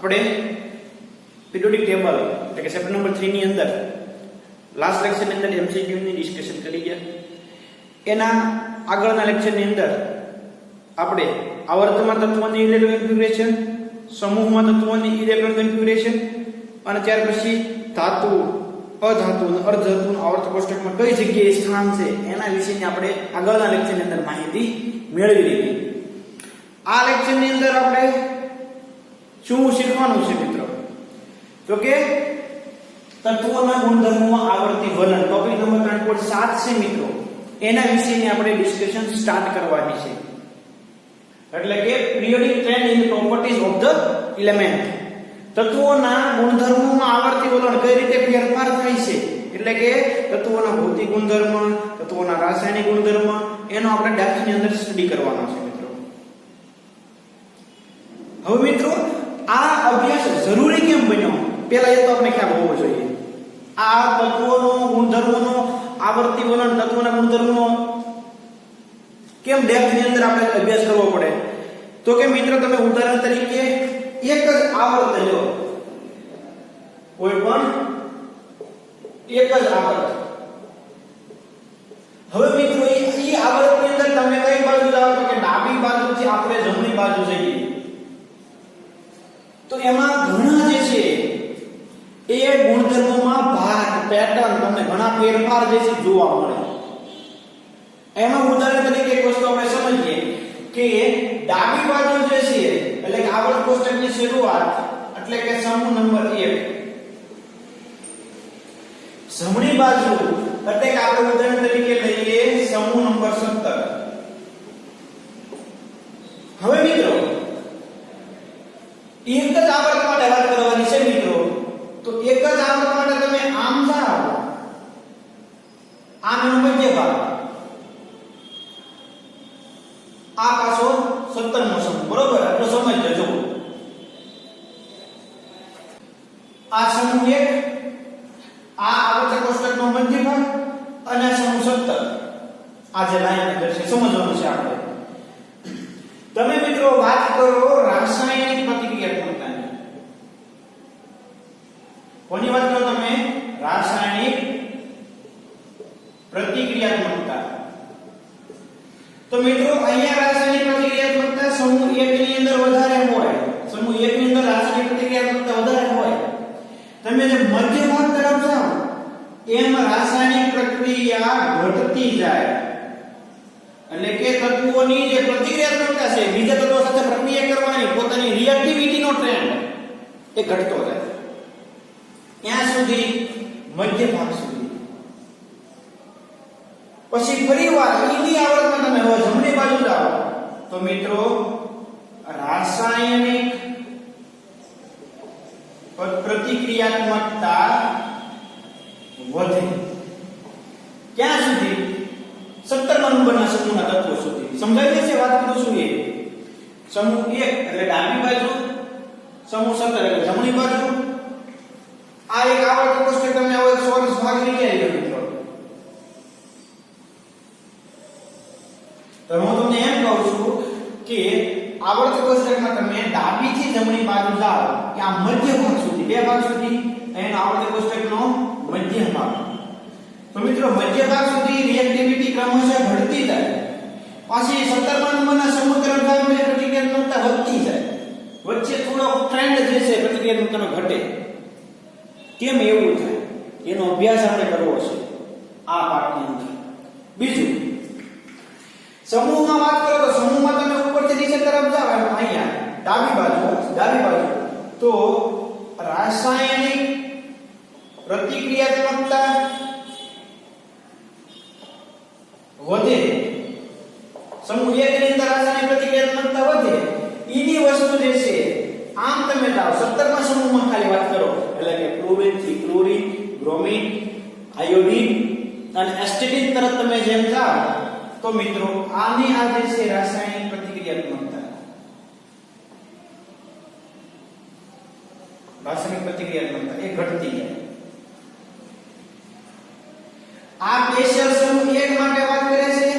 આપણે periodic table એટલે કે ચેપ્ટર નંબર 3 ની અંદર લાસ્ટ લેક્ચર ની અંદર એમસીક્યુ ની ડિસ્કશન કરી ગયા. એના આગળના લેક્ચર ની અંદર આપણે આવર્તમાં તત્વોની ઇલેક્ટ્રોન કન્ફિગ્યુરેશન, સમૂહમાં તત્વોની ઇલેક્ટ્રોન કન્ફિગ્યુરેશન અને ત્યાર પછી ધાતુ, અધાતુ અને અર્ધધાતુ આવર્ત કોષ્ટકમાં કઈ જગ્યાએ સ્થાન છે એના વિશેની આપણે આગળના લેક્ચર ની અંદર માહિતી મેળવી લીધી. આ લેક્ચર ની અંદર આપણે શું શીખવાનું છે મિત્રો? તો કે તત્વોના ગુણધર્મોમાં આવર્તી વલણ ટોપિક નંબર 3.7 છે મિત્રો. એના વિશેની આપણે ડિસ્કશન સ્ટાર્ટ કરવાની છે. એટલે કે periodic trend in properties of the element. તત્વોના ગુણધર્મોમાં આવર્તી વલણ કઈ રીતે ફેરફાર થાય છે, એટલે કે તત્વોના ભૌતિક ગુણધર્મ, તત્વોના રાસાયણિક ગુણધર્મ એનો આપણે ડેપ્થની અંદર સ્ટડી કરવાનો છે મિત્રો. હવે મિત્રો આ અભ્યાસ જરૂરી કેમ બન્યો પહેલા એ તો આપણે ખ્યાલ હોવો જોઈએ. આ તત્વોનો ગુણધર્મનો આવર્તી વલણ, તત્વોના ગુણધર્મનો કેમ ડેપ્થની અંદર આપણે અભ્યાસ કરવો પડે? તો કે મિત્રો તમે ઉદાહરણ તરીકે એક જ આવર્ત લો, કોઈ પણ એક જ આવર્ત. હવે મિત્રો એ આવર્તની અંદર તમે કઈ બાજુ જાઓ તો કે ડાબી બાજુથી આપણે જમણી બાજુ જઈએ તો એમાં ઘણા જે છે એ ગુણધર્મોમાં ભાત પેટર્ન તમને ઘણા ફેરફાર જે છે જોવા મળે. એમાં ઉદાહરણ તરીકે એક વસ્તુ આપણે સમજીએ કે ડાબી બાજુ જે છે એટલે કે આવર્ત કોષ્ટકની શરૂઆત એટલે કે સમૂહ નંબર 1, જમણી બાજુ એટલે કે આપણે ઉદાહરણ તરીકે લઈએ સમૂહ નંબર 17. હવે મિત્રો એક જ આવર્ત માટે વાત કરવાની છે મિત્રો. તો એક જ આવર્ત માટે તમે આમ જાઓ, આમ એનો મધ્ય ભાગ, આ પાછો 17 નો સમૂહ, બરોબર? એટલો સમજ જજો. આ સમૂહ 1, આ આવર્ત કોષ્ટકનો મધ્ય ભાગ અને સમૂહ 17. આ જે લાઈન અંદર છે સમજવાનું છે આપણે. તમે મિત્રો વાત કરો રાસાયણિક પ્રતિક્રિયાત્મકતાની. કોની વાત કરો તમે? રાસાયણિક પ્રતિક્રિયાત્મકતા. તો મિત્રો અહીંયા રાસાયણિક પ્રતિક્રિયાત્મકતા સમૂહ 1 ની અંદર વધારે હોય. સમૂહ 1 ની અંદર રાસાયણિક પ્રતિક્રિયાત્મકતા વધારે હોય. તમે જે મધ્ય ભાગ તરફ જાઓ એમ રાસાયણિક પ્રક્રિયા ઘટતી જાય. એટલે કે તત્વોની જે પ્રતિક્રિયાત્મકતા છે બીજા તત્વો સાથે પ્રક્રિયા કરવાની પોતાની રિએક્ટિવિટીનો ટ્રેન્ડ એ ઘટતો જાય. ક્યાં સુધી? મધ્ય ભાગ સુધી. પછી ફરીવાર ઈની આવર્તમાં તમે હવે જમણી બાજુ જાઓ તો મિત્રો રાસાયણિક પ્રતિક્રિયાત્મકતા વધે. ક્યાં સુધી? 17મા નંબરના સમૂહના તત્વો સુધી. સમજાય છે વાત કરું છું? એ સમૂહ 1 એટલે ડાબી બાજુ, સમૂહ 17 એટલે જમણી બાજુ. આ એક આવર્ત કોષ્ટક તમને આવો એક ચોરસ ભાગ લઈ આવ્યો મિત્રો. તો હું તમને એમ કહું છું કે આવર્ત કોષ્ટકમાં તમે ડાબી થી જમણી બાજુ જાઓ કે આ મધ્ય ભાગ સુધી, બે ભાગ સુધી એનો આવર્ત કોષ્ટકનો મધ્ય ભાગ. તો મિત્રો મધ્ય ભાગ સુધી રિએક્ટિવિટી ક્રમશઃ ઘટતી જાય. પછી 17મા નંબરના સમૂહ તરફ જાવ એટલે પ્રતિક્રિયાત્મકતા વધતી જાય. વચ્ચે થોડો ટ્રેન્ડ જે છે પ્રતિક્રિયાત્મકતાનો ઘટે. કેમ એવું થાય એનો અભ્યાસ આપણે કરવો છે આ પાઠની અંદર. બીજું સમૂહમાં વાત કરો તો સમૂહમાં તમે ઉપરથી નીચે તરફ જાવ અહીંયા ડાબી બાજુ તો રાસાયણિક પ્રતિક્રિયાત્મકતા વધે. સમૂહ 1 ની અંદર રાસાયણિક પ્રતિક્રિયાત્મકતા વધે. ઈની વસ્તુ જે છે આમ તમે જાઓ 17મા સમૂહમાં ખાલી વાત કરો એટલે કે ક્લોરીન થી ક્લોરીન, બ્રોમિન, આયોડીન અને એસ્ટેટિન તરફ તમે જેમ જાઓ તો મિત્રો આની આ જે છે રાસાયણિક પ્રતિક્રિયાત્મકતા એ ઘટતી જાય. આ સ્પેશિયલ સમૂહ 1 માટે વાત કરે છે,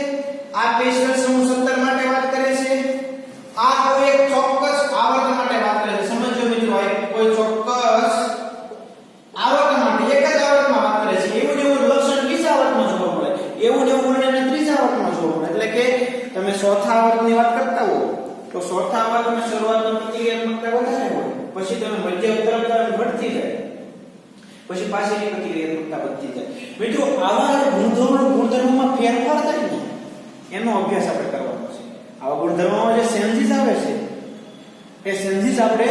આ સ્પેશિયલ સમૂહ 17 માટે વાત કરે છે, આ કોઈ એક ચોક્કસ આવર્ત માટે વાત કરે છે. સમજો મિત્રો, એક તમે ચોથા આવર્તની વાત કરતા હો તો ચોથા આવર્તમાં શરૂઆતમાં પ્રતિક્રિયાત્મકતા વધારે હોય, પછી તમે મધ્ય તરફ ઘટતી જાય, પછી પાછળની પ્રતિક્રિયાત્મકતા વધતી જાય. મિત્રો આવા ગુણધર્મોમાં ફેરફાર થાય ને એનો અભ્યાસ આપણે કરવાનો છે. આવા ગુણધર્મોમાં જે ચેન્જીસ આવે છે એ ચેન્જીસ આપણે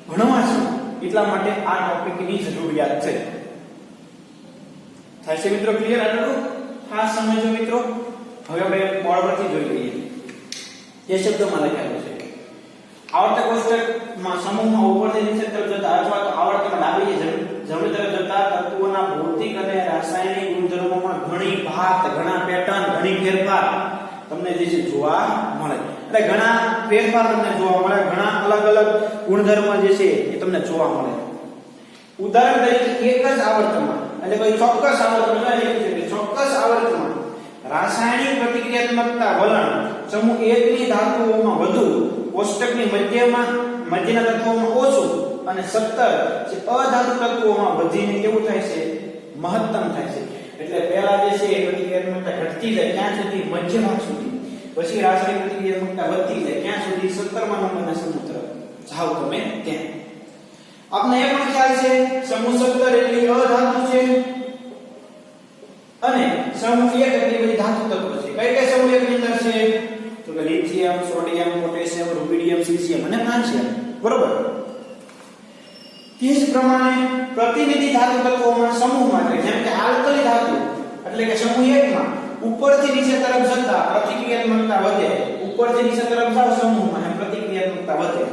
ભણવા છે. એટલા માટે આ ટોપિકની જરૂરિયાત છે. થાય છે મિત્રો ક્લિયર? આટલું ખાસ સમજો મિત્રો. હવે આપણે બોર્ડ પરથી જોઈ લઈએ જે શબ્દોમાં લખાયેલું છે. આવર્તક કોષ્ટકમાં સમૂહમાં ઉપરથી નીચે તરફ જતા અથવા તો આવર્તકમાં ડાબી જમણી તરફ જતા તત્વોના ભૌતિક અને રાસાયણિક ગુણધર્મોમાં ઘણી ભાત, ઘણા પેટર્ન, ઘણી ફેરફાર તમને જે છે જોવા મળે. એટલે ઘણા ફેરફાર તમને જોવા મળે, ઘણા અલગ અલગ ગુણધર્મ જે છે એ તમને જોવા મળે. ઉદાહરણ તરીકે એક જ આવર્તમાં એટલે કોઈ ચોક્કસ આવર્તમાં ચોક્કસ આવર્તમાં રાસાયણિક પ્રતિક્રિયાત્મકતા વલણ સમૂહ 1 ની ધાતુઓમાં વધુ, કોષ્ટકની મધ્યના તત્વોમાં ઓછું અને 17 જે અધાતુ તત્વોમાં વધીને કેવું થાય છે? મહત્તમ થાય છે. એટલે પહેલા જે છે પ્રતિક્રિયાત્મકતા ઘટતી જાય ત્યાં સુધી, મધ્ય ભાગ સુધી, પછી રાસાયણિક પ્રતિક્રિયાત્મકતા વધતી જાય ત્યાં સુધી 17મા નંબરના સમૂહ તરફ જાઓ તમે ત્યાં. આપને એ પણ ખ્યાલ છે સમૂહ 17 એટલી અધાતુ છે અને સમૂહ 1 એટલી બધી ધાતુ તત્વો છે. કઈ કઈ સમૂહ 1 ની અંદર છે? તો કે lithium, sodium, potassium, rubidium, caesium અને ફ્રાન્સિયમ. બરોબર. તે જ પ્રમાણે પ્રતિનિધિ ધાતુ તત્વોમાં સમૂહ માટે જેમ કે આલ્કલી ધાતુ એટલે કે સમૂહ 1 માં ઉપરથી નીચે તરફ જતા પ્રતિક્રિયાત્મકતા વધે, ઉપરથી નીચે તરફ જાવ સમૂહમાં એમ પ્રતિક્રિયાત્મકતા વધે.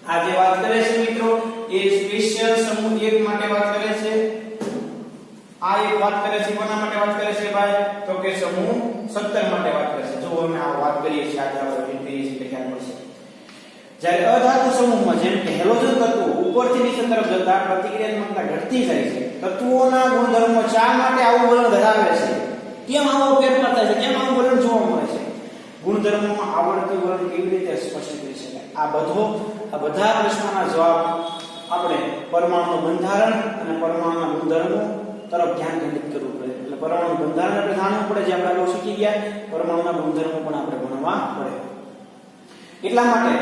આ જે વાત કરે છે મિત્રો એ સ્પેશિયલ સમૂહ 1 માટે વાત કરે છે. આ એક વાત કરે છે કોના માટે વાત કરે છે ભાઈ? તો કે સમૂહ 17 માટે વાત કરે છે. જો અમે આ વાત કરીએ છીએ આજે આપણે કરીએ છીએ ખ્યાલ મળશે. જ્યારે અધાતુ સમૂહમાં જેમ કે હેલોજન તત્વો ઉપરથી નીચે તરફ જતા પ્રતિક્રિયાત્મકતા ઘટતી જાય છે. તત્વોના ગુણધર્મો શા માટે આવું વલણ ધરાવે છે? કેમ આવો ફેરફાર થાય છે? કેમ આવું વલણ જોવા મળે છે? ગુણધર્મોમાં આવર્તી વલણ કેવી રીતે સ્પષ્ટ કરી શકાય? આ બધા પ્રશ્નોના જવાબ આપણે પરમાણુનું બંધારણ અને પરમાણુના ગુણધર્મો તરફ ધ્યાન કેન્દ્રિત કરવું પડે. એટલે પરમાણુનું બંધારણ આપણે જાણવું પડે, જે આપણે અગાઉ શીખી ગયા. પરમાણુના ગુણધર્મો પણ આપણે ભણવા પડે. એટલા માટે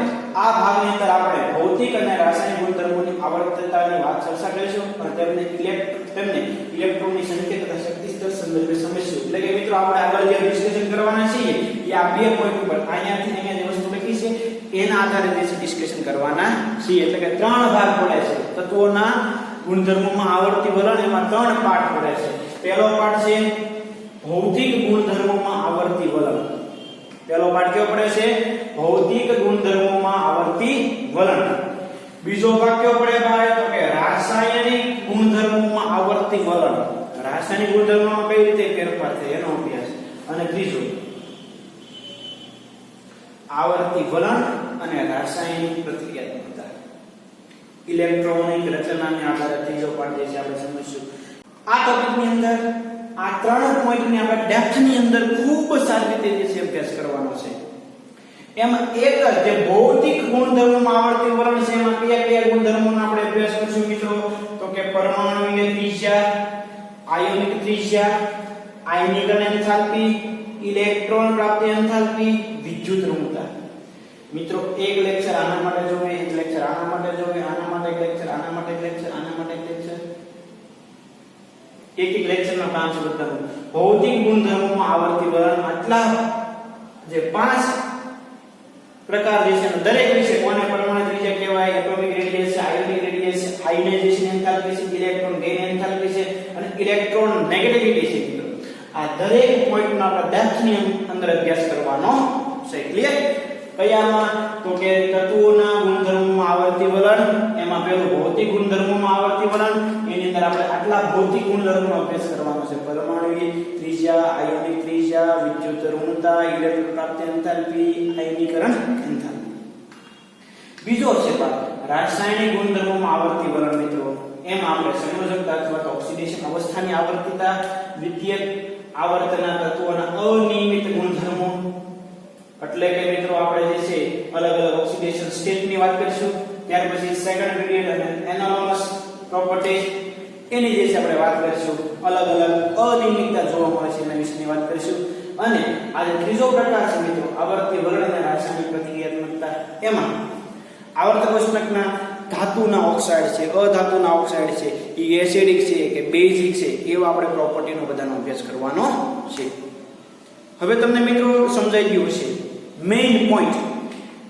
આ ભાગની અંદર આપણે ભૌતિક અને રાસાયણિક ગુણધર્મોની આવર્તકતાની વાત ચર્ચા કરીશું અને તેમને ઇલેક્ટ્રોનની સંકેત તથા શક્તિ સ્તર સંદર્ભે સમજીશું. એટલે કે મિત્રો આપણે આગળ જે ડિસ્કશન કરવાના છીએ એ આ બે પોઈન્ટ ઉપર અહીંયાથી અહીંયા જે વસ્તુ લખી છે એના આધારે જે ડિસ્કશન કરવાના છીએ. એટલે કે 3 ભાગ પડે છે તત્વોના ગુણધર્મોમાં આવર્તી વલણ. એમાં 3 પાઠ પડે છે. પહેલો પાઠ છે ભૌતિક ગુણધર્મોમાં આવર્તી વલણ. પહેલો પાઠ કયો પડે છે? ભૌતિક ગુણધર્મોમાં આવર્તી વલણ. બીજો ભાગ કયો પડે ભાઈ? તો કે રાસાયણિક ગુણધર્મોમાં આવર્તી વલણ. રાસાયણિક ગુણધર્મોમાં કઈ રીતે ફેરફાર થાય એનો અભ્યાસ. અને ત્રીજો આવર્તી વલણ અને રાસાયણિક પ્રતિક્રિયાત્મકતા, ઇલેક્ટ્રોનિક રચનાને આધારે ત્રીજો પાઠ જે છે આપણે સમજીશું. આ ટોપિકની અંદર આ 3 પોઈન્ટની આપણે ડેપ્થની અંદર ખૂબ સારી રીતે જે છે અભ્યાસ કરવાનો છે. એમાં એક જે ભૌતિક ગુણધર્મોમાં આવર્તી વલણ છે એમાં કયા ગુણધર્મોનો આપણે અભ્યાસ કરીશું મિત્રો? તો કે પરમાણુની ત્રિજ્યા, આયોનિક ત્રિજ્યા, આયનીકરણ એન્થાલ્પી, ઇલેક્ટ્રોન પ્રાપ્તિ એન્થાલ્પી, વિદ્યુત ઋણતા. મિત્રો એક લેક્ચર આના માટે જોવે, એક લેક્ચર આના માટે જોવે, આના માટે એક લેક્ચર, આના માટે એક લેક્ચર, આના માટે એક લેક્ચર. એક લેક્ચરનો કામ છે બતાવું ભૌતિક ગુણધર્મોમાં આવર્તી વલણ. આટલા જે 5 પ્રકાર જે છે દરેક વિશે કોને પરમાણુ ત્રિજ્યા કહેવાય, atomic radius, ionic radius, ionization enthalpy છે, ઇલેક્ટ્રોન ગેઇન એન્થાલ્પી છે અને ઇલેક્ટ્રોન નેગેટિવિટી છે. મિત્રો આ દરેક પોઈન્ટનો આપણે ડેપ્થની અંદર અભ્યાસ કરવાનો છે. ક્લિયર? કયામાં? તો કે તત્વોના ગુણધર્મોમાં આવર્તી વલણ. એમાં પહેલું ભૌતિક ગુણધર્મોમાં આવર્તી વલણ. એની અંદર આપણે આટલા ભૌતિક ગુણધર્મોનો અભ્યાસ કરવાનો છે: પરમાણુની ત્રિજ્યા, આયોનિક ત્રિજ્યા, વિદ્યુત ઋણતા, ઇલેક્ટ્રોન પ્રાપ્તિ એન્થાલ્પી, આયનીકરણ એન્થાલ્પી. બીજો છે રાસાયણિક ગુણધર્મોમાં આવર્તી વલણ. મિત્રો એમાં આપણે સંયોજકતા અથવા ઓક્સિડેશન અવસ્થાની આવર્તિતા, દ્વિતીય આવર્તના તત્વોના અનિયમિત ગુણધર્મો. એટલે કે મિત્રો આપણે જે છે અલગ અલગ ઓક્સિડેશન સ્ટેટની વાત કરીશું. ત્યાર પછી સેકન્ડ પીરિયડ અને એનાલોમસ પ્રોપર્ટીઝ એની જે છે આપણે વાત કરીશું. અલગ અલગ અનિયમિતતા જોવા મળે છે એના વિશેની વાત કરીશું. અને આ આ જે ત્રીજો પ્રકાર છે મિત્રો આવર્તી વર્ણ અને રાસાયણિક પ્રતિક્રિયાત્મકતા, એમાં આવર્તક ઉષ્ણકના ધાતુના ઓક્સાઇડ છે, અધાતુના ઓક્સાઇડ છે, એ એસિડિક છે કે બેઝિક છે, એવા આપણે પ્રોપર્ટીનો બધાનો અભ્યાસ કરવાનો છે. હવે તમને મિત્રો સમજાઈ ગયું છે મેઇન પોઈન્ટ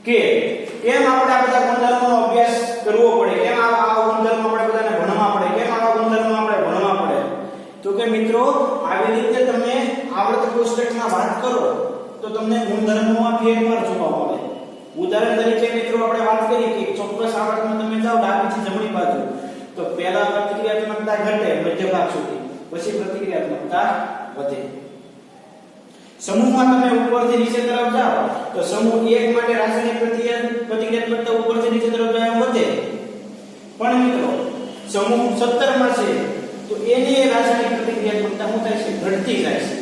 કે કેમ આપણે આ બધા ગુણધર્મોનો અભ્યાસ કરવો પડે, કેમ આ ગુણધર્મો આપણે બધાને ભણવા પડે, કેમ આવા ગુણધર્મો આપણે ભણવા પડે. તો કે મિત્રો આવી રીતે તમે આવર્તક કોષ્ટકમાં વાત કરો તો તમને ગુણધર્મોમાં ફેરફાર જોવા મળે. ઉદાહરણ તરીકે મિત્રો આપણે વાત કરી કે ચોક્કસ આવર્તમાં તમે જાઓ ડાબીથી જમણી બાજુ, તો પહેલા પ્રતિક્રિયાત્મકતા ઘટે મધ્ય ભાગ સુધી, પછી પ્રતિક્રિયાત્મકતા વધે. સમૂહમાં તમે ઉપરથી નીચે તરફ જાઓ તો સમૂહ 1 માટે રાસાયણિક પ્રતિક્રિયાત્મકતા ઉપરથી નીચે તરફ જાય વધે. પણ મિત્રો સમૂહ 17 માં છે તો એની રાસાયણિક પ્રતિક્રિયાત્મકતા શું થાય છે? ઘટતી જાય છે.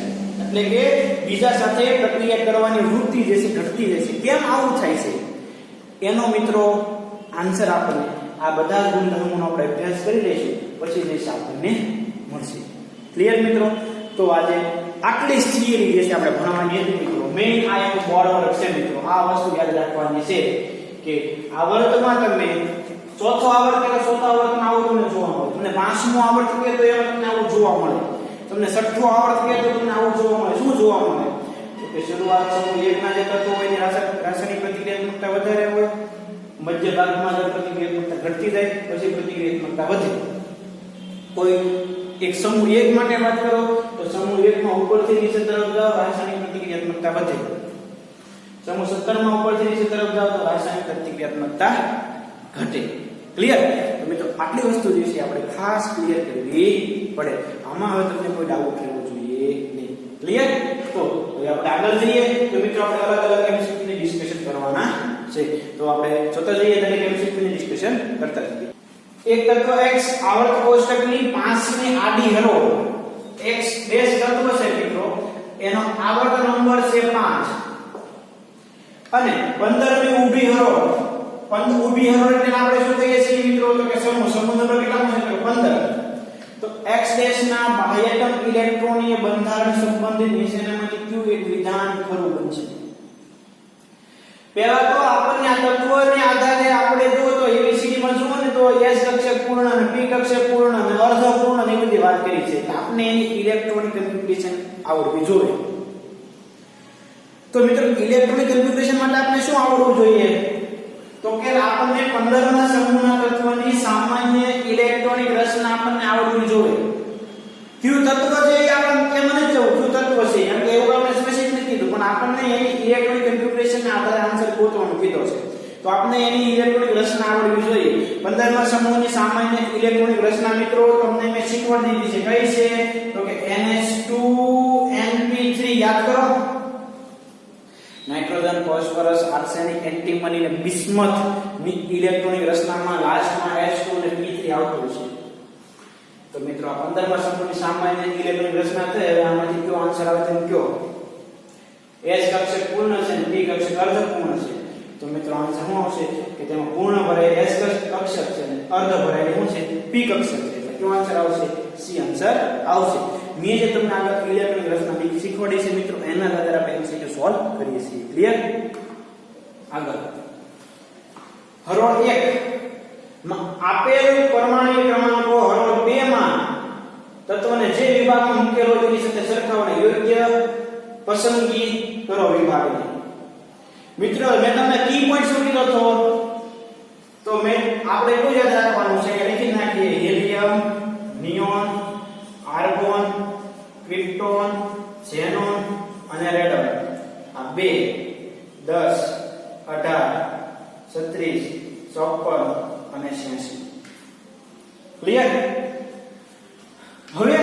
એટલે કે બીજા સાથે પ્રક્રિયા કરવાની વૃત્તિ જે છે ઘટતી જાય છે. કેમ આવું થાય છે એનો મિત્રો આન્સર આપણને આ બધા ગુણધર્મોનો આપણે અભ્યાસ કરી લઈશું, પછી જે આપણને મળશે. ક્લિયર મિત્રો? તો આજે આટલી થિયરી જે છે આપણે ભણવાની હતી મિત્રો. મેઇન આ એક બોર્ડ વર્ક છે મિત્રો. આ વસ્તુ યાદ રાખવાની છે કે આવર્તમાં તમે ચોથો આવર્ત કે ચોથો આવર્તમાં આવું તમને જોવા મળે, તમને પાંચમો આવર્ત કે તો એમાં તમને આવું જોવા મળે, તમને છઠ્ઠો આવર્ત કે તો તમને આવું જોવા મળે. શું જોવા મળે? તો કે શરૂઆત સમૂહ 1 ના જે તત્વો હોય એની રાસાયણિક પ્રતિક્રિયાત્મકતા વધારે હોય, મધ્ય ભાગમાં જે પ્રતિક્રિયાત્મકતા ઘટતી જાય, પછી પ્રતિક્રિયાત્મકતા વધે. કોઈ એક સમૂહ 1 માટે વાત કરો તો સમૂહ 1 માં ઉપરથી નીચે તરફ જાઓ રાસાયણિક પ્રતિક્રિયાત્મકતા વધે. સમૂહ 17 માં ઉપરથી નીચે તરફ જાઓ તો રાસાયણિક પ્રતિક્રિયાત્મકતા ઘટે. ક્લિયર? તો મિત્રો આટલી વસ્તુ જે છે આપણે ખાસ ક્લિયર કરવી પડે. આમાં હવે તમને કોઈ ડાઉટ રહેવો જોઈએ નહીં. ક્લિયર? તો હવે આપણે આગળ જઈએ તો મિત્રો આપણે અલગ અલગ એમસીક્યુ ની ડિસ્કશન કરવાના છે. તો આપણે જોતા જઈએ દરેક એમસીક્યુ ની ડિસ્કશન કરતા જઈએ. એક તત્વ x આવર્ત કોષ્ટકની 5 ની આડી હરોળ x ડેશ તત્વ છે મિત્રો, એનો આવર્ત નંબર છે 5 અને 15 ની ઊભી હરોળ. ઊભી હરોળ એટલે આપણે શું કહીએ છીએ મિત્રો? તો કે સમૂહ નંબર કેટલાનો છે? 15. તો x ડેશ ના બાહ્યતમ ઇલેક્ટ્રોનીય બંધારણ સંબંધિત નીચેનામાંથી કયું એક વિધાન ખરું બનશે? પહેલા તો આપણને આ તત્વને આધારે આપણે જો તો ABCD માં જુઓ ને તો S કક્ષક પૂર્ણ અને P કક્ષક પૂર્ણ અને અર્ધ પૂર્ણ ને બધી વાત કરી છે. આપણે એની ઇલેક્ટ્રોનિક કન્ફિગ્યુરેશન આવડવી જોઈએ. તો મિત્રો ઇલેક્ટ્રોનિક કન્ફિગ્યુરેશન માટે આપણે શું આવડવું જોઈએ? તો કે આપણને 15 ના સમૂહના તત્વની સામાન્ય ઇલેક્ટ્રોનિક રચના આપણને આવડવી જોઈએ. કયું તત્વ છે એ આપણને કેમ નથી જવું કયું તત્વ છે એમ કે એવું આપણે સ્પેસિફિક નથી કીધું, પણ આપણને એની ઇલેક્ટ્રોનિક કન્ફિગ્યુરેશન ના આધારે આન્સર ગોતવાનું કીધો છે. તો આપણે એની ઇલેક્ટ્રોનિક રચના આવડવી જોઈએ. 15 ના સમૂહની સામાન્ય ઇલેક્ટ્રોનિક રચના મિત્રો તમને મેં શીખવાડી દીધી છે. કઈ છે? તો કે NH2NP3 યાદ કરો. નાઇટ્રોજન, ફોસ્ફરસ, આર્સેનિક, એન્ટીમની અને બિસ્મથ ની ઇલેક્ટ્રોનિક રચનામાં લાસ્ટમાં H2 અને P3 આવતું છે. તો મિત્રો આ 15 માં સમૂહની સામાન્ય ઇલેક્ટ્રોનિક રચના છે. હવે આમાંથી કયો આન્સર આવે તેમ કયો? S કક્ષક પૂર્ણ છે અને P કક્ષક અર્ધ પૂર્ણ છે. તો મિત્રો આન્સર શું આવશે કે તેમાં પૂર્ણ ભરાયેલ S કક્ષક છે અને અર્ધ ભરાયેલ શું છે? P કક્ષક છે. એટલે કયો આન્સર આવશે? C આન્સર આવશે. મેં જે તમને આગળ ઇલેક્ટ્રોનિક રચના શીખવાડી છે મિત્રો, એના આધારે આપણે MCQ સોલ્વ કરીએ છીએ. ક્લિયર? આગળ હરોળ 1 માં આપેલ પરમાણુ ક્રમાંકો હરોળ 2 માં તત્વને જે વિભાગમાં મૂકેલો તેની સાથે સરખાવવાની યોગ્ય પસંદગી કરો વિભાગની. મિત્રો મેં તમને કી પોઈન્ટ શું કીધો હતો? તો મેં આપણે એટલું યાદ રાખવાનું છે કે લખી નાખીએ helium, neon, argon, krypton, xenon અને રેડન. આ 2 10 18 36 54 અને 86. ક્લિયર? હવે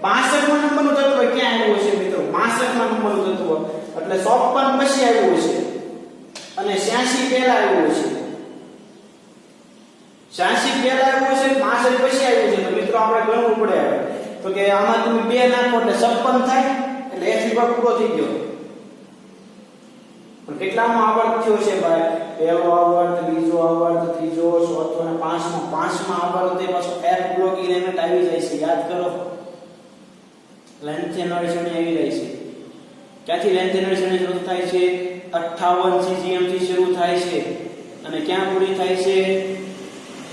62મા નંબરનું તત્વ ક્યાં આવ્યું છે મિત્રો? 62મા નંબરનું તત્વ એટલે 54 પછી આવ્યું છે અને 86 પહેલા આવ્યું છે. 86 પહેલા આવ્યું છે, 65 પછી આવ્યું છે. તો મિત્રો આપણે ગણવું પડે. તો કે આમાં તમે 2 નાખો એટલે 56 થાય, એટલે એક વિભાગ પૂરો થઈ ગયો. પણ કેટલામાં આવર્ત થયો છે ભાઈ? પહેલો આવર્ત, બીજો આવર્ત, ત્રીજો, ચોથો અને પાંચમા આવર્ત એ પાછો F બ્લોક એલિમેન્ટ આવી જાય છે. યાદ કરો, લેન્થ એનર્જી આવી જાય છે. ક્યાંથી લેન્થ એનર્જી શરૂ થાય છે? 58 સીજીએમ થી શરૂ થાય છે અને ક્યાં પૂરી થાય છે?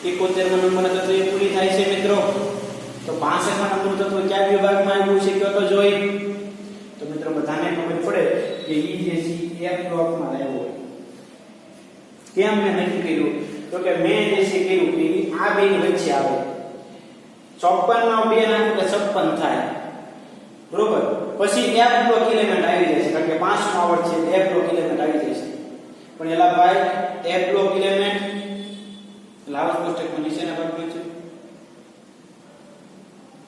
71 નંબર તત્વ એ પૂરી થાય છે મિત્રો. તો 65 નંબર તત્વ કયા વિભાગમાં આવ્યું છે કયો તો જોઈ. તો મિત્રો બધાને ખબર પડે કે ઈ જે છે F બ્લોકમાં આવ્યો. કેમ મેં નક્કી કર્યું? તો કે મેં જે છે કર્યું કે આ બેની વચ્ચે આવે. 54 માં 2 નાખો તો 56 થાય. બરોબર. પછી F બ્લોક એલિમેન્ટ આવી જાય છે કારણ કે 5 માં આવડ છે F બ્લોક એલિમેન્ટ આવી જાય છે. પણ એલા ભાઈ F બ્લોક એલિમેન્ટ લાવા કોષ્ટકમાં નીચેના ભાગમાં છે.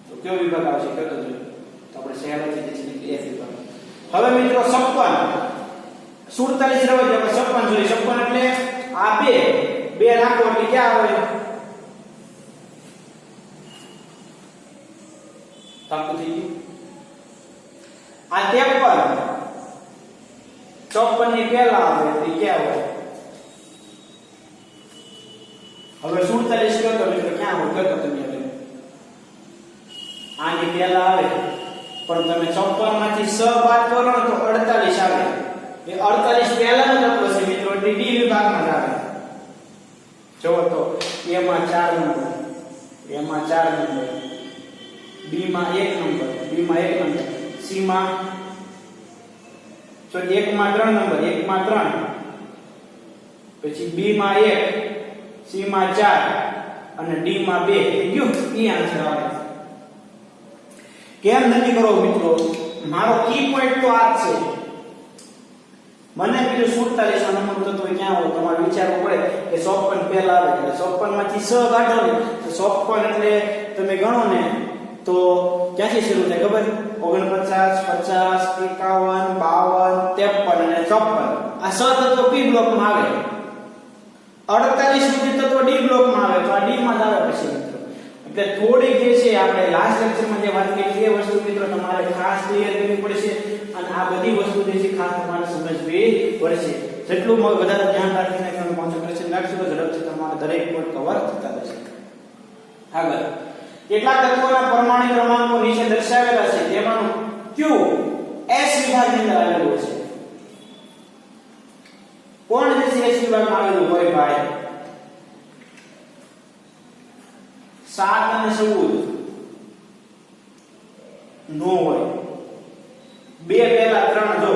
તો કયો વિભાગ આવશે કયો તો જોઈએ. તો આપણે સહેલાઈથી જે છે F વિભાગ. હવે મિત્રો 56 47 રવાય આપણે 56 જોઈએ. 56 એટલે આ બે નાખો એટલે ક્યાં આવે? તાકુ થઈ ગયું. આ 53 54 ની પહેલા આવે એટલે ક્યાં આવે? હવે 47 કયો તો મિત્રો ક્યાં આવે કયો તો તમે હવે આની પહેલા આવે પણ તમે 56 માંથી 6 બાદ કરો તો 48 આવે. એ 48 પહેલાનો તત્વ છે મિત્રો ડી વિભાગમાં આવે. જો તો A માં 4 નંબર, A માં 4 નંબર, B માં 1 નંબર, B માં 1 નંબર, C માં 1 માં 3 નંબર, 1 માં 3, પછી B માં 1, C માં 4 અને D માં 2. થઈ ગયું. એ આન્સર આવે. કેમ નક્કી કરો મિત્રો? મારો કી પોઈન્ટ તો આ જ છે. મને કીધું 47 નંબર તત્વ ક્યાં હોય? તમારે વિચારવું પડે કે 54 પહેલા આવે એટલે 54 માંથી 6 કાઢો ને તો 56 એટલે તમે ગણો ને તો ક્યાંથી શરૂ થાય ખબર? 49, 50, 51, 52, 53 અને 54. આ 6 તત્વો P બ્લોકમાં આવે. 48 સુધી તત્વો D બ્લોકમાં આવે. તો આ D માં જ આવે પછી મિત્રો. એટલે થોડીક જે છે આપણે લાસ્ટ લેક્ચરમાં જે વાત કરી એ વસ્તુ મિત્રો તમારે ખાસ ક્લિયર કરવી પડશે અને આ બધી વસ્તુ જે છે ખાસ તમારે સમજવી પડશે. જેટલું વધારે ધ્યાન રાખીને તમે કોન્સન્ટ્રેશન રાખશો તો ઝડપથી તમારે દરેક પોઈન્ટ કવર થતા રહેશે. આગળ કેટલાક તત્વોના પરમાણુ ક્રમાંકો નીચે દર્શાવેલા છે તેમાંનું Q S વિભાગની અંદર આવેલું છે. કોણ જે છે S વિભાગમાં આવેલું હોય ભાઈ? 7 અને 14 નો હોય. 2 પહેલા 3 જો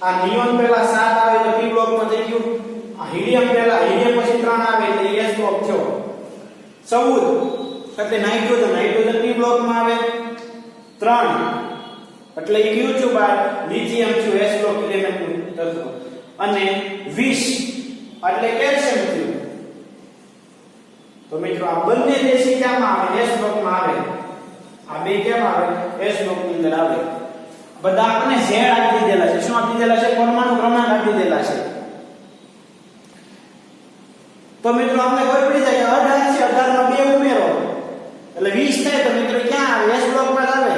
આ નિયોન પહેલા 7 આવે તો P બ્લોકમાં થઈ ગયું. આ હિલિયમ પહેલા હિલિયમ પછી 3 આવે એટલે S બ્લોક થયો. 14 એટલે નાઇટ્રોજન P બ્લોકમાં આવે. 3 એટલે એ કયું છું બાર? લિથિયમ છું S બ્લોક એલિમેન્ટ તત્વ. અને 20 એટલે કેલ્શિયમ થયું. તો મિત્રો આ બંને જે છે ક્યાંમાં આવે? S બ્લોકમાં આવે. આ બે કેમ આવે? S બ્લોકની અંદર આવે. બધા આપણે Z આપી દીધેલા છે. શું આપી દીધેલા છે? પરમાણુ ક્રમાંક આપી દીધેલા છે. તો મિત્રો આપણે ખબર પડી જાય કે 18 છે, 18 માં 2 ઉમેરો એટલે 20 થાય. તો મિત્રો ક્યાં આવે? S બ્લોકમાં આવે.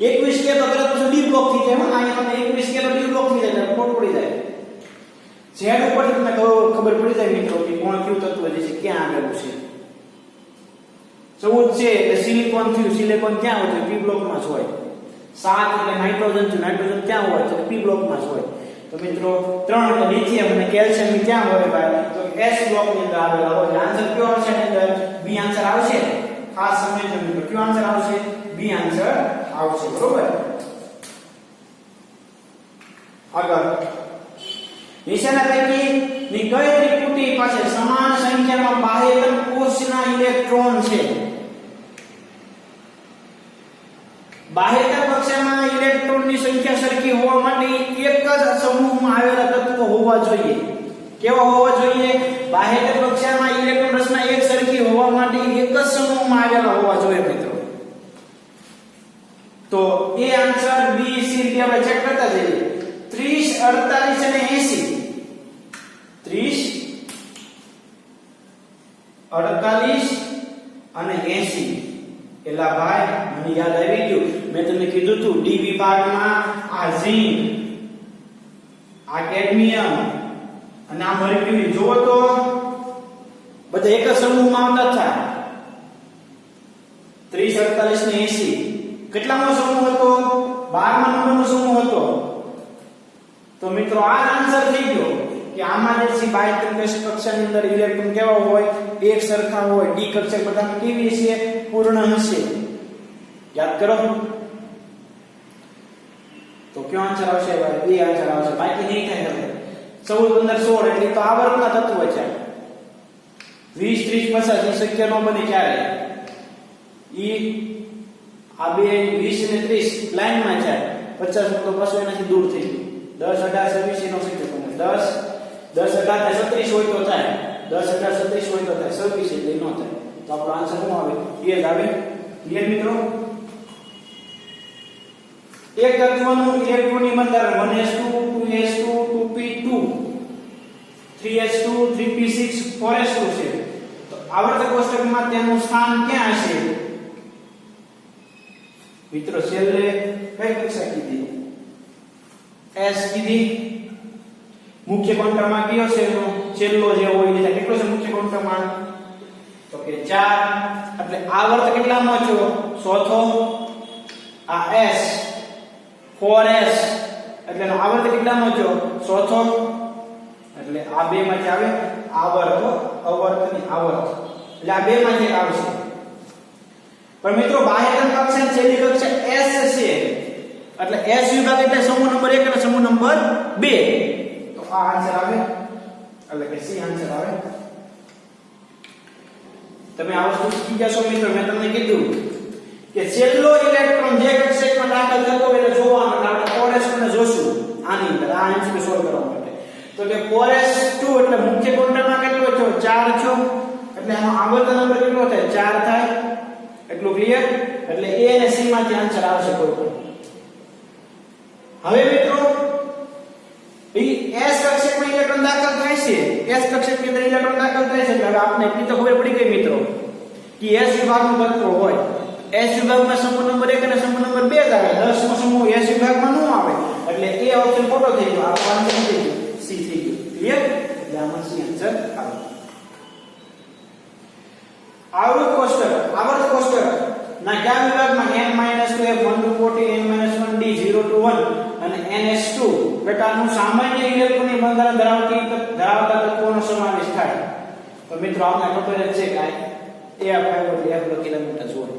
21 કે તો તરત પછી D બ્લોક થઈ જાય. અહીંયા તમે 21 કે તો D બ્લોક થઈ જાય એટલે ખબર પડી જાય. Z ઉપર તમને ખબર પડી જાય મિત્રો કે કોણ કયું તત્વ જે છે ક્યાં આવેલું છે. 14 છે એટલે સિલિકોન થયું. સિલિકોન ક્યાં હોય? P બ્લોકમાં જ હોય. 7 એટલે નાઇટ્રોજન છે. નાઇટ્રોજન ક્યાં હોય? તો P બ્લોકમાં જ હોય. તો મિત્રો 3 એટલે લિથિયમ અને કેલ્શિયમ ક્યાં હોય ભાઈ? તો S બ્લોકની અંદર આવેલા હોય. આન્સર કયો આવશે એની અંદર? B આન્સર આવશે. ખાસ સમજજો મિત્રો કયો આન્સર આવશે? B આન્સર આવશે. બરોબર. આગળ નીચેના પૈકીની કઈ ત્રિપુટી પાસે સમાન સંખ્યામાં બાહ્યતમ કોષના ઇલેક્ટ્રોન છે? બાહ્યતમ કક્ષામાં ઇલેક્ટ્રોનની સંખ્યા સરખી હોવા માટે એક જ સમૂહમાં આવેલા તત્વો હોવા જોઈએ. કેવા હોવા જોઈએ? બાહ્યતમ કક્ષામાં ઇલેક્ટ્રોન રચના એક સરખી હોવા માટે એક જ સમૂહમાં આવેલા હોવા જોઈએ મિત્રો. તો એ આન્સર B C D આપણે ચેક કરતા જઈએ. 30, 48 અને 80. 30, 48 અને 80. એલા ભાઈ મને યાદ આવી ગયું. મેં તમને કીધું હતું D વિભાગમાં આ ઝિંક, આ કેડમિયમ અને આ મર્ક્યુરી જોવો તો બધા એક જ સમૂહમાં આવતા હતા. 30, 48 ને 80. કેટલામો સમૂહ હતો? 12મા નંબરનો સમૂહ હતો તો મિત્રો આ આન્સર થઈ ગયો કે આમાં જે છે બાહ્ય કક્ષાની અંદર ઇલેક્ટ્રોન કેવા હોય એક સરખા હોય ડી કક્ષક બધામાં કેવી છે પૂર્ણ હશે યાદ કરો તો કયો આન્સર આવશે ભાઈ બી આન્સર આવશે બાકી નહીં થાય હવે 14 15 16 એટલે તો આવર્તના તત્વ છે 20 30 50 ની સંખ્યા નો બને ક્યારે ઈ આ બે 20 અને 30 લાઈનમાં છે 50 તો પાછો એનાથી દૂર થઈ ગયું 10 18 26 નો સંખ્યા બને 10 18 ને 36 હોય તો થાય 10 18 36 હોય તો થાય 26 એટલે ન થાય તો આપણો આન્સર શું આવે એ જ આવે ક્લિયર મિત્રો એક તત્વનું ઇલેક્ટ્રોનની બંધારણ 1s2 2s2 2p2 3s2 3p6 4s2 છે તો આવર્તક કોષ્ટકમાં તેનું સ્થાન ક્યાં હશે મિત્રો છેલ્લે કઈ કક્ષા કીધી s કીધી મુખ્ય ક્વોન્ટમમાં કયો છે એનો છેલ્લો જે હોય એ કેટલો છે મુખ્ય ક્વોન્ટમમાં તો કે 4 એટલે આવર્ત કેટલામાં છો ચોથો આ s 4s એટલે એનો આવર્ત કેટલામાં છો ચોથો એટલે આ બે માંથી આવે આવર્ત અવર્તની આવર્ત એટલે આ બે માંથી આવશે પણ મિત્રો બાહ્યતમ કક્ષા છેલ્લી કક્ષા s છે એટલે s વિભાગ એટલે સમૂહ નંબર 1 અને સમૂહ નંબર 2 તો આ આન્સર આવે એટલે કે સી આન્સર આવે તમે આ વસ્તુ શીખી ગયા છો મિત્રો મેં તમને કીધું કે છેલ્લો ઇલેક્ટ્રોન જે કક્ષકમાં દાખલ થતો હોય એટલે જોવાનો આપણે 4s ને જોશું આની અંદર આ એમસીક્યુ સોલ્વ કરવા માટે તો કે 4s2 એટલે મુખ્ય ક્વોન્ટમમાં કેટલો છો 4 છો એટલે આનો આવર્તન નંબર કેટલો થાય 4 થાય એટલું ક્લિયર એટલે a અને c માંથી આન્સર આવશે કોઈ પણ હવે મિત્રો s કક્ષકમાં ઇલેક્ટ્રોન દાખલ થાય છે s કક્ષકની અંદર ઇલેક્ટ્રોન દાખલ થાય છે એટલે હવે આપણે એટલી તો ખબર પડી ગઈ મિત્રો કે s વિભાગનું તત્વ હોય s વિભાગમાં સમૂહ નંબર 1 અને સમૂહ નંબર 2 જ આવે 10 નો સમૂહ s વિભાગમાં ન આવે એટલે a ઓપ્શન ખોટો થઈ ગયો આ આન્સર થઈ ગયો c થઈ ગયો ક્લિયર એટલે આમાં c આન્સર આવે આવર્ત કોષ્ટક ના કયા વિભાગમાં n 2 1 to 40 n 1 d 0 to 1 અને ns2 પ્રકારનું સામાન્ય ઇલેક્ટ્રોનની બંધારણ ધરાવતા તત્વોનો સમાવેશ થાય તો મિત્રો આપણે ખબર જ છે કે a આપણે કિલોમીટર જોડે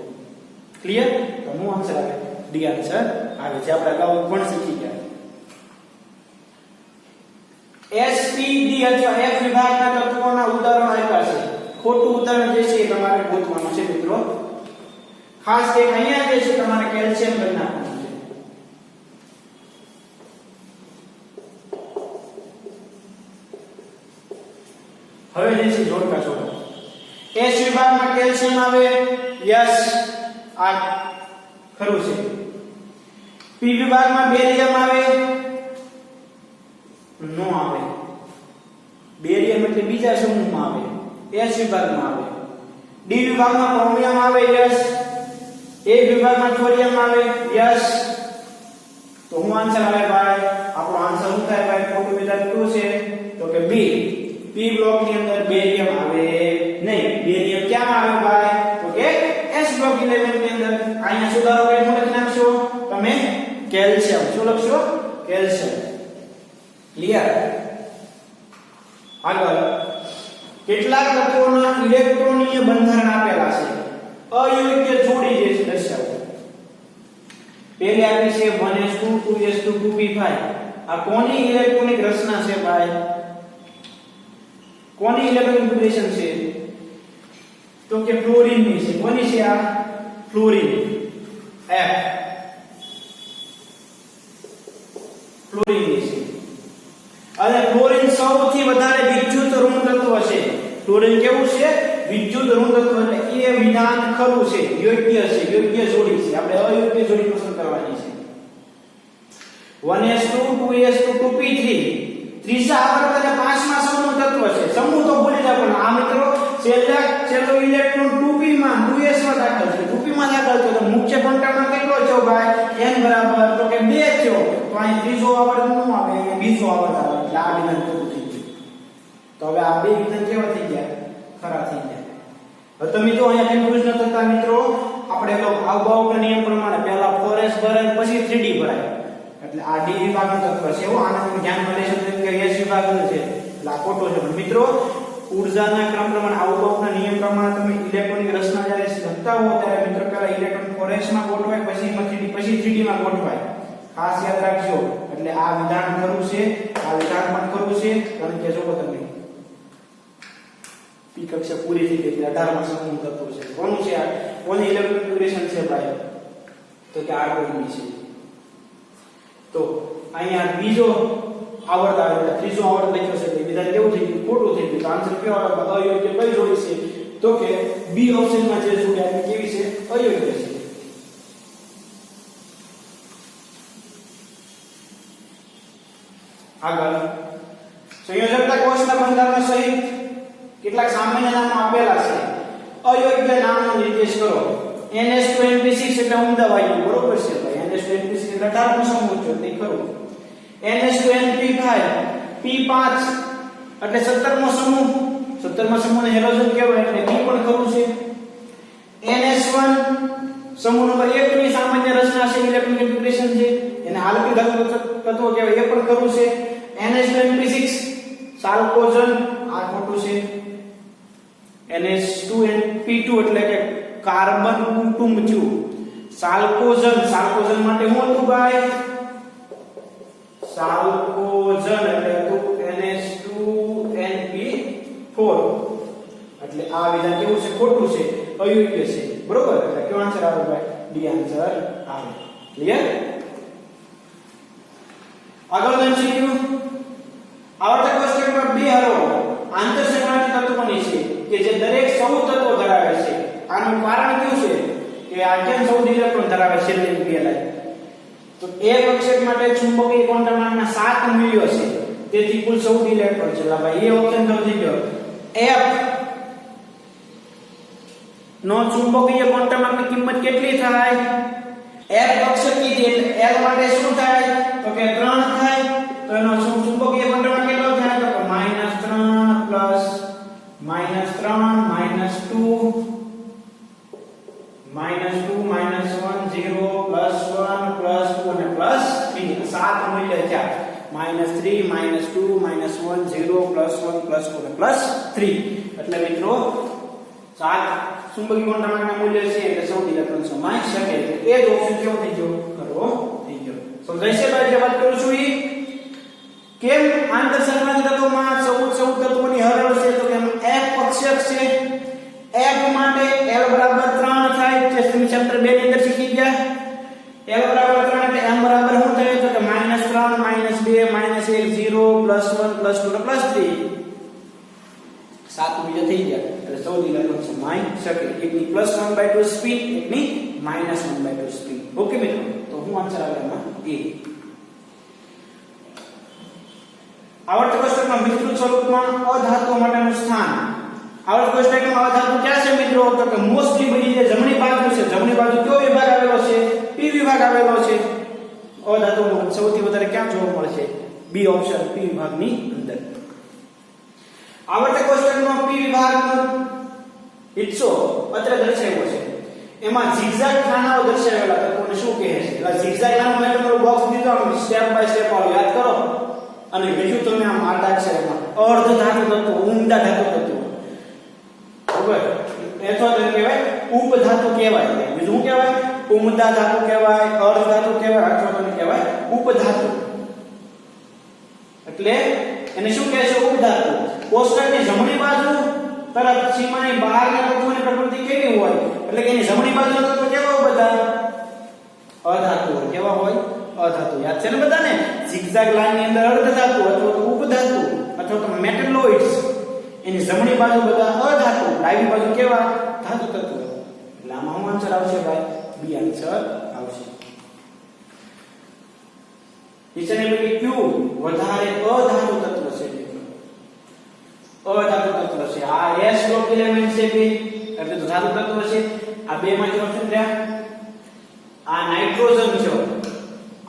ક્લિયર તો નો આન્સર આવે ડી આન્સર આવે છે આપણે અગાઉ પણ શીખી ગયા spd અથવા f વિભાગના તત્વોના ઉદાહરણો આપ્યા છે ખોટું ઉદાહરણ જે છે તમારે ગોતવાનું છે મિત્રો ખાસ એક અહીંયા જે છે તમારે કેલ્શિયમ કરી નાખવાનું છે હવે જે છે જોડકા છોડો s વિભાગમાં કેલ્શિયમ આવે યસ આ ખરું છે p વિભાગમાં બેરિયમ આવે નો આવે બેરિયમ એટલે બીજા સમૂહમાં આવે s વિભાગમાં આવે d વિભાગમાં ક્રોમિયમ આવે યસ a વિભાગમાં થોરિયમ આવે યસ તો હું આન્સર આવે ભાઈ આપણો આન્સર શું થાય ભાઈ ખોટું વિધાન શું છે તો કે b p બ્લોક ની અંદર બેરિયમ આવે નહીં બેરિયમ ક્યાં આવે ભાઈ તો કે s બ્લોક 11 ની અંદર અહીંયા સુધારો કરીને હું લખી નાખશો તમે કેલ્શિયમ શું લખશો કેલ્શિયમ ક્લિયર આગળ કેટલાક તત્વોના ઇલેક્ટ્રોનીય બંધારણ આપેલા છે અયોગ્ય જોડી જે છે દર્શાવો પહેલી આપી છે 1s2 2s2 2p5 આ કોની ઇલેક્ટ્રોનિક રચના છે ભાઈ કોની ઇલેક્ટ્રોનિક કોન્ફિગરેશન છે તો કે ફ્લોરીન ની છે કોની છે આ ફ્લોરીન f ફ્લોરીન ની છે અને ફ્લોરીન સૌથી વધારે વિદ્યુત ઋણ તત્વ છે ફ્લોરીન કેવું છે વિદ્યુત ઋણ તત્વ એટલે એ વિધાન ખરું છે યોગ્ય જોડી છે આપણે અયોગ્ય જોડી પસંદ કરવાની છે 1s2 2s2 2p3 ત્રીજા આવર્ત અને પાંચમા સમૂહ તત્વ છે સમૂહ તો ભૂલી જાવ પણ આ મિત્રો છેલ્લો ઇલેક્ટ્રોન 2p માં 2s માં દાખલ છે 2p માં દાખલ છે તો મુખ્ય ક્વોન્ટમમાં કેટલો છો ભાઈ n બરાબર તો કે 2 છો તો અહીં ત્રીજો આવર્ત નો આવે અહીંયા બીજો આવર્ત આવે એટલે આ વિધાન ખોટું થઈ ગયું તો હવે આ બે વિધાન કેવા થઈ ગયા ખરા થઈ ગયા હવે તમે જો અહીંયા કન્ફ્યુઝ ન થતા મિત્રો આપણે એનો આવભાવના નિયમ પ્રમાણે પહેલા 4s ભરાય પછી 3d ભરાય એટલે આ d વિભાગનું તત્વ છે એવું આને તમે ધ્યાનમાં લેશો કે s વિભાગનું છે એટલે આ ખોટો છે પણ મિત્રો ઊર્જાના ક્રમ પ્રમાણે આવભાવના નિયમ પ્રમાણે તમે ઇલેક્ટ્રોનની રચના જ્યારે લખતા હો ત્યારે મિત્રો પહેલા ઇલેક્ટ્રોન 4s માં ગોઠવાય પછી 3d માં ગોઠવાય ખાસ યાદ રાખજો એટલે આ વિધાન ખરું છે આ વિધાન પણ ખરું છે કારણ કે જો તમે પી કક્ષા પૂરી થઈ ગઈ 18 માં સમૂહ તત્વો છે કોનું છે આ કોની ઇલેક્ટ્રોન કન્ફિગરેશન છે ભાઈ તો કે આર્ગોનની છે તો અહીંયા બીજો આવર્ત આવે ત્રીજો આવર્ત લખ્યો છે એટલે વિધાન કેવું થઈ ગયું ખોટું થઈ ગયું તો આન્સર કેવો આવે અયોગ્ય કઈ જોડી છે તો કે બી ઓપ્શનમાં જે જોડી આવી કેવી છે અયોગ્ય છે આગળ સંયોજકતા કોષના બંધારણ સહિત કેટલાક સામાન્ય નામો આપેલા છે અયોગ્ય નામનો નિર્દેશ કરો NH2NP6 એટલે ઉમદા વાયુ બરોબર છે ભાઈ NH2NP6 એટલે 18 નો સમૂહ છે તે ખરું NH2NP5 P5 એટલે 17 નો સમૂહ 17 માં સમૂહને હેલોજન કહેવાય એટલે P પણ ખરું છે NH1 સમૂહ નંબર 1 ની સામાન્ય રચના છે ઇલેક્ટ્રોન કન્ફિગરેશન છે એને આલ્કિલ ધાતુ તત્વો કહેવાય એ પણ ખરું છે NH2NP6 સાલ્કોજન આ ખોટું છે NH2NP2 એટલે કે કાર્બન કુટુંબ જુ સાલ્કોજન માટે શું હતું ભાઈ સાલ્કોજન એટલે હતું NH2NP4 એટલે આ વિધાન કેવું છે ખોટું છે અયોગ્ય છે બરોબર એટલે કયો આન્સર આવે ભાઈ ડી આન્સર આવે ક્લિયર આગળ MCQ આવર્તક કોષ્ટકમાં બે હરો આંતરસંઘાતી તત્વોની છે કે જે દરેક 14 તત્વો ધરાવે છે આનું કારણ કયું છે કે આ કેમ 14 ઇલેક્ટ્રોન ધરાવે છે એટલે પહેલા તો એક કક્ષક માટે ચુંબકીય ક્વોન્ટમના 7 મૂલ્યો છે તેથી કુલ 14 ઇલેક્ટ્રોન છે ભાઈ એ ઓપ્શન તો થઈ ગયો F નો ચુંબકીય ક્વોન્ટમની કિંમત કેટલી થાય F કક્ષક કીધી એટલે L માટે શું થાય તો કે 3 થાય તો એનો ચુંબકીય ક્વોન્ટમ કેટલો થાય તો કે -3 3 એટલે મિત્રો 7 ચુંબકીય ક્વોન્ટમના મૂલ્ય છે એટલે 14 ઇલેક્ટ્રોન સમાઈ શકે એ જ ઓપ્શન કેવો થઈ ગયો કરવો થઈ ગયો સમજાય છે ભાઈ જે વાત કરું છું ઈ કેમ આંતરસંઘાતી તત્વોમાં 14 તત્વોની હરોળ છે તો કે F કક્ષક છે F માટે L બરાબર 3 થાય જે તમે ચેપ્ટર 2 ની અંદર શીખી ગયા L બરાબર 3 એટલે M બરાબર શું થાય તો કે -3 -2 -1 0 +1 +2 +3 7 મૂલ્ય થઈ ગયા એટલે 14 ઇલેક્ટ્રોન સમાઈ શકે એકની +1/2 સ્પીડ એકની -1/2 સ્પીડ ઓકે મિત્રો તો હું આન્સર આવે એમાં A આવર્ત કોષ્ટકમાં વિસ્તૃત સ્વરૂપમાં અધાતુઓ માટેનું સ્થાન આવર્ત કોષ્ટકમાં અધાતુ ક્યાં છે મિત્રો તો કે મોસ્ટલી બધી જે જમણી બાજુ છે જમણી બાજુ કયો વિભાગ આવેલો છે P વિભાગ આવેલો છે અધાતુમાં સૌથી વધારે ક્યાં જોવા મળશે B ઓપ્શન P વિભાગની અંદર આવર્ત કોષ્ટકનો P વિભાગનો હિસ્સો અત્રે દર્શાવ્યો છે એમાં zigzag ખાનાઓ દર્શાવેલા છે કોને શું કહે છે એટલે zigzag નામ મેં તમારો બોક્સ દીધો સ્ટેપ બાય સ્ટેપ આવો યાદ કરો અને બીજું તમે આમ આડા અક્ષરમાં અર્ધ ધાતુ તત્વો ઉમદા ધાતુ તત્વો બરાબર અથવા તો કહેવાય ઉપધાતુ કહેવાય બીજું શું કહેવાય ઉમદા ધાતુ કહેવાય અર્ધ ધાતુ કહેવાય અથવા તો કહેવાય ઉપધાતુ એટલે એને શું કહે છે ઉપધાતુ કોષ્ટકની જમણી બાજુ તરફ સીમાની બહારના તત્વોની પ્રકૃતિ કેવી હોય એટલે કે એની જમણી બાજુના તત્વો કેવા હોય બધા અધાતુ હોય કેવા હોય અધાતુ યાદ છે ને બધાને zigzag લાઈન ની અંદર અર્ધ ધાતુ અથવા તો ઉપધાતુ અથવા તો મેટલલોઇડ્સ એની જમણી બાજુ બધા અધાતુ ડાબી બાજુ કેવા ધાતુ તત્વો એટલે આમાં શું આન્સર આવશે ભાઈ બી આન્સર આવશે નીચેની પૈકી કયું વધારે અધાતુ તત્વ છે અધાતુ તત્વ છે આ S ગ્રુપ એલિમેન્ટ છે કે એટલે તો ધાતુ તત્વ છે આ બે માંથી ઓપ્શન રહ્યા આ નાઇટ્રોજન છે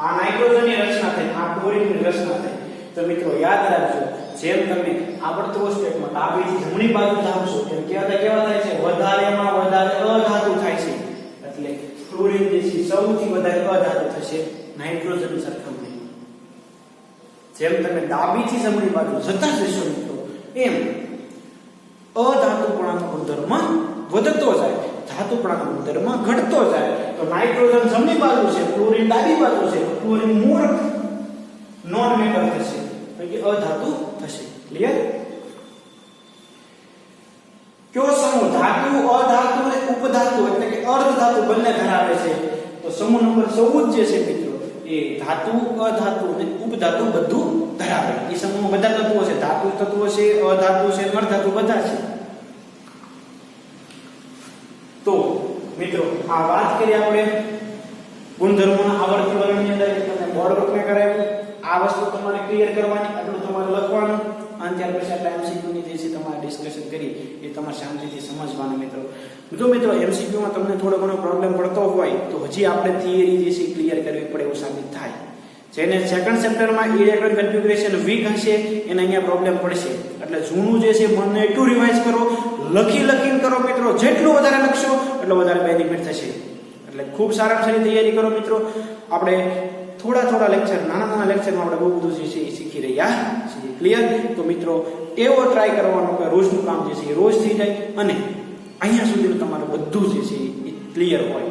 આ નાઇટ્રોજનની રચના થાય આ ક્લોરીનની રચના થાય તો મિત્રો યાદ રાખજો જેમ તમે આવર્ત કોષ્ટકમાં ડાબીથી જમણી બાજુ જાવશો તેમ કેવા થાય છે વધારેમાં વધારે અધાતુ થાય છે એટલે ફ્લોરિન જે છે સૌથી વધારે અધાતુ થશે નાઇટ્રોજન સરખામણી. જેમ તમે ડાબીથી જમણી બાજુ જતા જશો મિત્રો એમ અધાતુપણાનો ગુણધર્મ વધતો જાય, ધાતુપણાનો ગુણધર્મ ઘટતો જાય. તો નાઇટ્રોજન જમણી બાજુ છે, ફ્લોરિન ડાબી બાજુ છે, તો ફ્લોરિન મોર નોન મેટર થશે, એટલે અધાતુ થશે. ક્લિયર? કયો સમૂહ ધાતુ, અધાતુ અને ઉપધાતુ એટલે કે અર્ધધાતુ બંને ધરાવે છે? તો સમૂહ નંબર 14 જે છે મિત્રો એ ધાતુ, અધાતુ અને ઉપધાતુ બધું ધરાવે. એ સમૂહમાં બધા તત્વો છે, ધાતુ તત્વો છે, અધાતુ છે, અર્ધધાતુ બધા છે. તો મિત્રો આ વાત કરી આપણે ગુણધર્મોના આવર્તી વર્ણનની અંદર તમને બોર્ડ વર્ક મેં કરાવ્યું. આ વસ્તુ તમારે ક્લિયર કરવાની, આટલું તમારે લખવાનું અને ત્યાર પછી આપણે MCQ ની જે છે તમારે ડિસ્કશન કરી એ તમારે શાંતિથી સમજવાનું મિત્રો. જો મિત્રો MCQ માં તમને થોડો ઘણો પ્રોબ્લેમ પડતો હોય તો હજી આપણે થિયરી જે છે ક્લિયર કરવી પડે એવું સાબિત થાય. જેને સેકન્ડ ચેપ્ટરમાં ઇલેક્ટ્રોન કન્ફિગ્યુરેશન વીક હશે એને અહીંયા પ્રોબ્લેમ પડશે. એટલે જૂનું જે છે મનને એટલું રિવાઇઝ કરો, લખીને કરો મિત્રો. જેટલું વધારે લખશો એટલો વધારે બેનિફિટ થશે. એટલે ખૂબ સારામાં સારી તૈયારી કરો મિત્રો. આપણે થોડા લેક્ચર, નાના લેક્ચરમાં આપણે બહુ બધું જે છે એ શીખી રહ્યા છીએ. ક્લિયર? તો મિત્રો એવો ટ્રાય કરવાનો કે રોજનું કામ જે છે એ રોજ થઈ જાય અને અહીંયા સુધીનું તમારું બધું જે છે એ ક્લિયર હોય.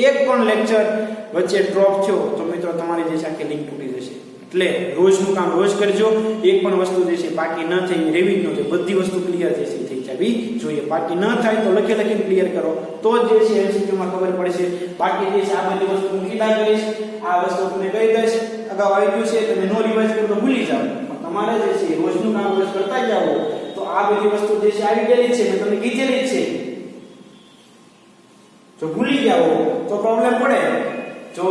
એક પણ લેક્ચર વચ્ચે ડ્રોપ થયો તો મિત્રો તમારી જે છે આખી લિંક તૂટી જશે. એટલે રોજનું કામ રોજ કરજો. એક પણ વસ્તુ જે છે બાકી ન થઈ રેવી જ ન જોઈએ. બધી વસ્તુ ક્લિયર જે છે થઈ જવી જોઈએ. બાકી ન થાય તો લખીને ક્લિયર કરો તો જ જે છે MCQ માં ખબર પડશે. બાકી જે છે આ બધી વસ્તુ હું કીધા કરીશ, આ વસ્તુ તમને કહી દઈશ, અગાઉ આવી ગયું છે તમે નો રિવાઇઝ કરો તો ભૂલી જાઓ. પણ તમારે જે છે રોજનું કામ રોજ કરતા જાઓ તો આ બધી વસ્તુ જે છે આવી ગયેલી છે, મેં તમને કીધેલી જ છે. જો ભૂલી જાઓ તો પ્રોબ્લેમ પડે. જો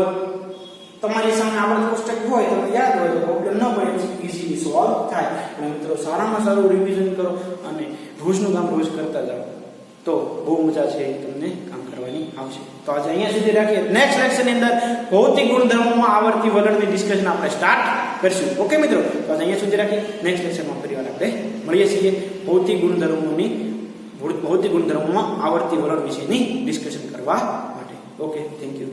તમારી સામે આવડત પુસ્તક હોય તમને યાદ હોય તો પ્રોબ્લેમ ન પડે, ઈઝીલી સોલ્વ થાય. અને મિત્રો સારામાં સારું રિવિઝન કરો અને રોજનું કામ રોજ કરતા જાઓ તો બહુ મજા છે તમને કામ કરવાની આવશે. તો આજે અહીંયા સુધી રાખીએ. નેક્સ્ટ લેક્ચરની અંદર ભૌતિક ગુણધર્મોમાં આવર્તી વલણની ડિસ્કશન આપણે સ્ટાર્ટ કરીશું. ઓકે મિત્રો, તો આજે અહીંયા સુધી રાખીએ. નેક્સ્ટ લેક્ચરમાં ફરીવાર આપણે મળીએ છીએ ભૌતિક ગુણધર્મોમાં આવર્તી વલણ વિશેની ડિસ્કશન કરવા માટે. Okay, thank you.